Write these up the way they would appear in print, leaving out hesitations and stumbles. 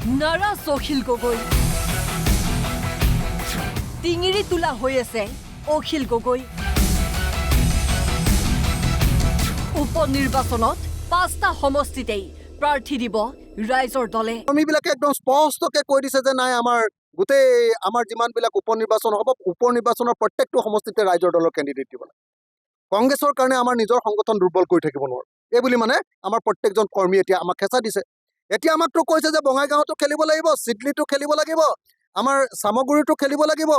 নাৰাজ অখিল গগৈ টিঙিৰি তোলা হৈ আছে অখিল গগৈ উপনিৰ্বাচনত 5টা সমষ্টিতেই প্ৰাৰ্থী দিব ৰাইজৰ দলে কৰ্মীবিলাকে একদম স্পষ্টকৈ কৈ দিছে যে নাই গোটেই আমাৰ যিমানবিলাক উপনিৰ্বাচন হ'ব উপনিৰ্বাচনৰ প্ৰত্যেকটো সমষ্টিতে ৰাইজৰ দলৰ কেণ্ডিডেট দিব লাগে কংগ্ৰেছৰ কাৰণে আমাৰ নিজৰ সংগঠন দুৰ্বল কৰি থাকিব নোৱাৰো এইবুলি মানে আমাৰ প্ৰত্যেকজন কৰ্মী এতিয়া আমাক খেঁচা দিছে এতিয়া আমাকতো কৈছে যে বঙাইগাঁৱতো খেলিব লাগিব চিডলিতো খেলিব লাগিব আমাৰ সামগুৰিতো খেলিব লাগিব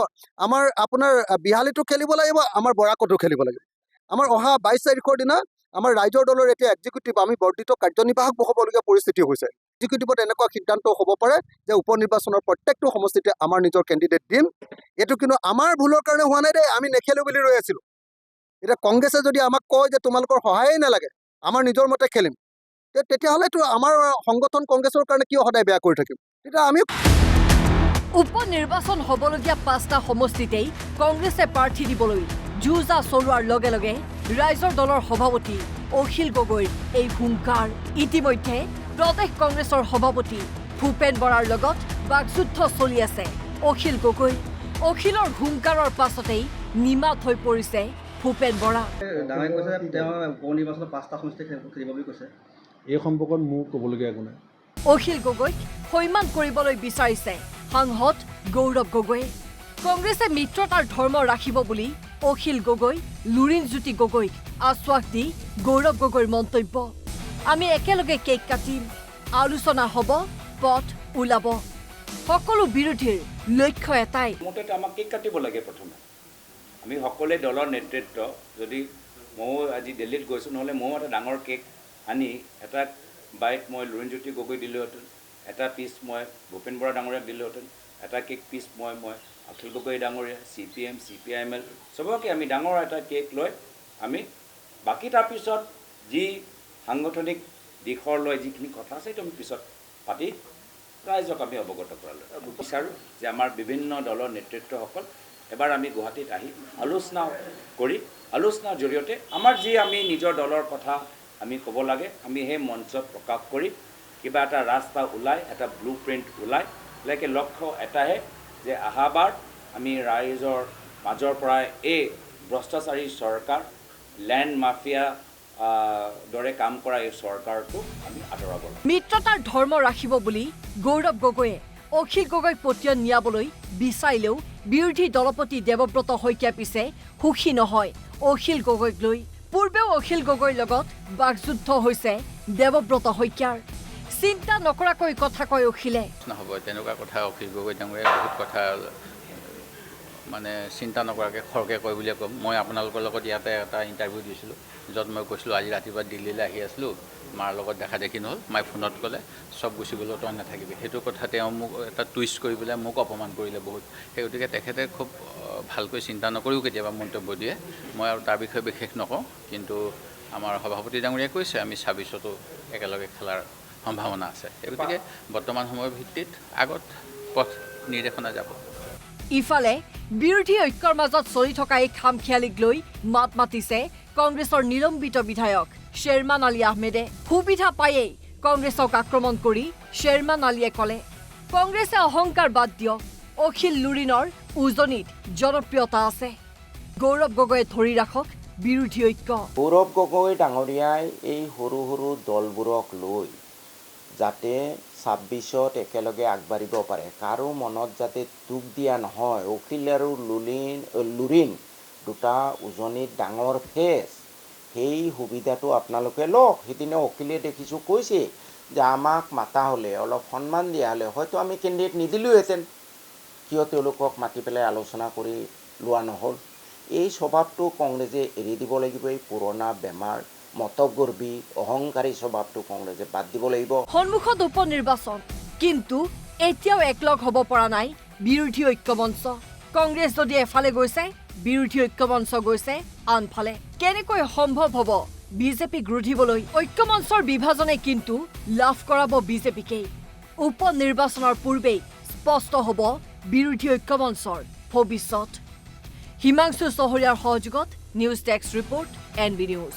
আমাৰ আপোনাৰ বিহালীতো খেলিব লাগিব আমাৰ বৰাকতো খেলিব লাগিব আমাৰ অহা 22 তাৰিখৰ দিনা আমাৰ ৰাইজৰ দলৰ এতিয়া এক্সিকিউটিভ আমি বৰ্ধিত কাৰ্যনিৰ্বাহক হ'বলগীয়া পৰিস্থিতি হৈছে এক্সিকিউটিভত এনেকুৱা সিদ্ধান্ত হ'ব পাৰে যে উপনিৰ্বাচনৰ প্ৰত্যেকটো সমষ্টিতে আমাৰ নিজৰ কেণ্ডিডেট দিম এইটো কিন্তু আমাৰ ভুলৰ কাৰণে হোৱা নাই দেই আমি নেখেলো বুলি ৰৈ আছিলো এতিয়া কংগ্ৰেছে যদি আমাক কয় যে তোমালোকৰ সহায়েই নালাগে আমাৰ নিজৰ মতে খেলিম তেতিয়াহ'লেতো আমাৰ সংগঠন কংগ্ৰেছৰ কাৰণে কিয় সদায় বেয়া কৰি থাকিম তেতিয়া আমি উপনিৰ্বাচন হ'বলগীয়া 5টা সমষ্টিতেই কংগ্ৰেছে প্ৰাৰ্থী দিবলৈ যুঁজা চলোৱাৰ লগে লগে ৰাইজৰ দলৰ সভাপতি অখিল গগৈৰ এই হুংকাৰ ইতিমধ্যে প্ৰদেশ কংগ্ৰেছৰ সভাপতি ভূপেন বৰাৰ লগত বাকযুদ্ধ চলি আছে অখিল গগৈ অখিলৰ হুংকাৰৰ পাছতেই নিমাত হৈ পৰিছে ভূপেন বৰা এই সম্পৰ্কত মোৰ ক'বলগীয়া একো নাই অখিল গগৈক সৈমান কৰিবলৈ বিচাৰিছে সাংসদ গৌৰৱ গগৈয়ে কংগ্ৰেছে মিত্ৰতাৰ ধৰ্ম ৰাখিব বুলি অখিল গগৈ লুৰিণজ্যোতি গগৈক আশ্বাস দি গৌৰৱ গগৈৰ মন্তব্য আমি একেলগে কেক কাটিম আলোচনা হ'ব পথ ওলাব সকলো বিৰোধীৰ লক্ষ্য এটাই মোটেতো আমাক কেক কাটিব লাগে প্ৰথমে আমি সকলোৱে দলৰ নেতৃত্ব যদি ময়ো আজি দিল্লীত গৈছোঁ নহ'লে ময়ো এটা ডাঙৰ কেক আনি এটা বাইট মই লুৰিণজ্যোতি গগৈ দিলোহেঁতেন এটা পিচ মই ভূপেন বৰা ডাঙৰীয়াক দিলোহেঁতেন এটা কেক পিচ মই অখিল গগৈ ডাঙৰীয়া CPM CPIML চবকে আমি ডাঙৰ এটা কেক লৈ আমি বাকী তাৰপিছত যি সাংগঠনিক দিশৰ লৈ যিখিনি কথা আছে সেইটো আমি পিছত পাতি ৰাইজক আমি অৱগত কৰালোঁ আৰু বিচাৰোঁ যে আমাৰ বিভিন্ন দলৰ নেতৃত্বসকল এবাৰ আমি গুৱাহাটীত আহি আলোচনা কৰি আলোচনাৰ জৰিয়তে আমাৰ যি আমি নিজৰ দলৰ কথা আমি ক'ব লাগে আমি সেই মঞ্চত প্ৰকাশ কৰি কিবা এটা ৰাস্তা ওলাই এটা ব্লু প্ৰিণ্ট ওলাই লাইকে লক্ষ্য এটাহে যে আহাবাৰ আমি ৰাইজৰ মাজৰ পৰাই এই ভ্ৰষ্টাচাৰী চৰকাৰ লেণ্ড মাফিয়া দৰে কাম কৰা এই চৰকাৰটো আমি আঁতৰাব লাগে মিত্ৰতাৰ ধৰ্ম ৰাখিব বুলি গৌৰৱ গগৈয়ে অখিল গগৈক পতিয়ন নিয়াবলৈ বিচাৰিলেও বিৰোধী দলপতি দেৱব্ৰত শইকীয়া পিছে সুখী নহয় অখিল গগৈক লৈ পূৰ্বেও অখিল গগৈৰ লগত বাকযুদ্ধ হৈছে দেৱব্ৰত শইকীয়াৰ চিন্তা নকৰাকৈ কথা কয় অখিলে নহ'ব তেনেকুৱা কথা অখিল গগৈ ডাঙৰীয়াই বহুত কথা মানে চিন্তা নকৰাকৈ খৰকৈ কয় বুলিয়ে ক'ম মই আপোনালোকৰ লগত ইয়াতে এটা ইণ্টাৰভিউ দিছিলোঁ য'ত মই কৈছিলোঁ আজি ৰাতিপুৱা দিল্লীলৈ আহি আছিলোঁ মাৰ লগত দেখা দেখি নহ'ল মায়ে ফোনত ক'লে চব গুচি গ'লেও তই নাথাকিবি সেইটো কথা তেওঁ মোক এটা টুইষ্ট কৰি পেলাই মোক অপমান কৰিলে বহুত সেই গতিকে তেখেতে খুব ভালকৈ চিন্তা নকৰিও কেতিয়াবা মন্তব্য দিয়ে মই আৰু তাৰ বিষয়ে বিশেষ নকওঁ কিন্তু আমাৰ সভাপতি ডাঙৰীয়াই কৈছে আমি 26তো একেলগে খেলাৰ সম্ভাৱনা আছে সেই গতিকে বৰ্তমান সময়ৰ ভিত্তিত আগত পথ নিৰ্দেশনা যাব ইফালে বিৰোধী ঐক্যৰ মাজত চলি থকা এই খামখিয়ালিক লৈ মাত মাতিছে কংগ্ৰেছৰ নিলম্বিত বিধায়ক শ্বেৰমান আলী আহমেদে সুবিধা পায়েই কংগ্ৰেছক আক্ৰমণ কৰি শ্বেৰমান আলীয়ে ক'লে কংগ্ৰেছে অহংকাৰ বাদ দিয়ক অখিল লুৰিণৰ উজনিত জনপ্ৰিয়তা আছে গৌৰৱ গগৈয়ে ধৰি ৰাখক বিৰোধী ঐক্য গৌৰৱ গগৈ ডাঙৰীয়াই এই সৰু সৰু দলবোৰক লৈ যাতে 26ত একেলগে আগবাঢ়িব পাৰে কাৰো মনত যাতে দুখ দিয়া নহয় অখিল আৰু লুৰিণ দুটা উজনিত ডাঙৰ ফেচ সেই সুবিধাটো আপোনালোকে লওক সেইদিনা অখিলে দেখিছোঁ কৈছে যে আমাক মাতা হ'লে অলপ সন্মান দিয়া হ'লে হয়তো আমি কেণ্ডিডেট নিদিলোহেঁতেন কিয় তেওঁলোকক মাতি পেলাই আলোচনা কৰি লোৱা নহ'ল এই স্বভাৱটো কংগ্ৰেছে এৰি দিব লাগিব এই পুৰণা বেমাৰ মতগৰ্বী অহংকাৰী স্বভাৱটো কংগ্ৰেছে বাদ দিব লাগিব সন্মুখত উপনিৰ্বাচন কিন্তু এতিয়াও একলগ হ'ব পৰা নাই বিৰোধী ঐক্য মঞ্চ কংগ্ৰেছ যদি এফালে গৈছে বিৰোধী ঐক্য মঞ্চ গৈছে আনফালে কেনেকৈ সম্ভৱ হ'ব বিজেপিক ৰুধিবলৈ ঐক্য মঞ্চৰ বিভাজনে কিন্তু লাভ কৰাব বিজেপিকেই উপনিৰ্বাচনৰ পূৰ্বেই স্পষ্ট হ'ব বিৰোধী ঐক্য মঞ্চৰ ভৱিষ্যত হিমাংশু চহৰীয়াৰ সহযোগত news desk report NB news